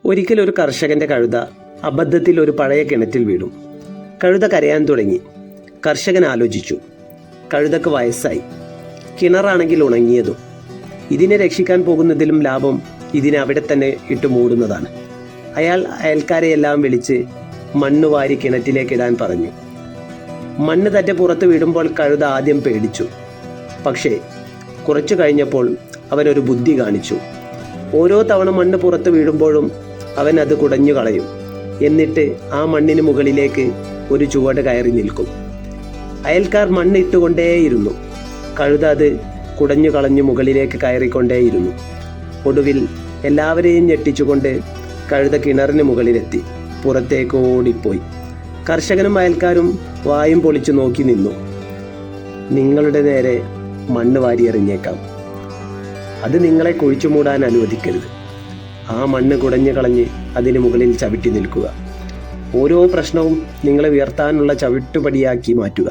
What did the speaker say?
ഒരിക്കൽ ഒരു കർഷകൻ്റെ കഴുത അബദ്ധത്തിൽ ഒരു പഴയ കിണറ്റിൽ വീണു. കഴുത കരയാൻ തുടങ്ങി. കർഷകൻ ആലോചിച്ചു, കഴുതക്ക് വയസ്സായി, കിണറാണെങ്കിൽ ഉണങ്ങിയതും. ഇതിനെ രക്ഷിക്കാൻ പോകുന്നതിലും ലാഭം ഇതിനെ അവിടെ തന്നെ ഇട്ട് മൂടുന്നതാണ്. അയാൾ അയൽക്കാരെയെല്ലാം വിളിച്ച് മണ്ണ് വാരി കിണറ്റിലേക്കിടാൻ പറഞ്ഞു. മണ്ണ് തൻ്റെ പുറത്ത് വീടുമ്പോൾ കഴുത ആദ്യം പേടിച്ചു. പക്ഷേ കുറച്ചു കഴിഞ്ഞപ്പോൾ അവനൊരു ബുദ്ധി കാണിച്ചു. ഓരോ തവണ മണ്ണ് പുറത്ത് വീഴുമ്പോഴും അവൻ അത് കുടഞ്ഞു കളയും. എന്നിട്ട് ആ മണ്ണിന് മുകളിലേക്ക് ഒരു ചുവട് കയറി നിൽക്കും. അയൽക്കാർ മണ്ണ് ഇട്ടുകൊണ്ടേയിരുന്നു. കഴുത അത് കുടഞ്ഞു കളഞ്ഞു മുകളിലേക്ക് കയറിക്കൊണ്ടേയിരുന്നു. ഒടുവിൽ എല്ലാവരെയും ഞെട്ടിച്ചുകൊണ്ട് കഴുത കിണറിന് മുകളിലെത്തി പുറത്തേക്ക് ഓടിപ്പോയി. കർഷകനും അയൽക്കാരും വായും പൊളിച്ചു നോക്കി നിന്നു. നിങ്ങളുടെ നേരെ മണ്ണ് വാരിയെറിഞ്ഞേക്കാം, അത് നിങ്ങളെ കുഴിച്ചു മൂടാൻ അനുവദിക്കരുത്. ആ മണ്ണ് കുടഞ്ഞു കളഞ്ഞ് അതിന് മുകളിൽ ചവിട്ടി നിൽക്കുക. ഓരോ പ്രശ്നവും നിങ്ങളെ ഉയർത്താനുള്ള ചവിട്ടുപടിയാക്കി മാറ്റുക.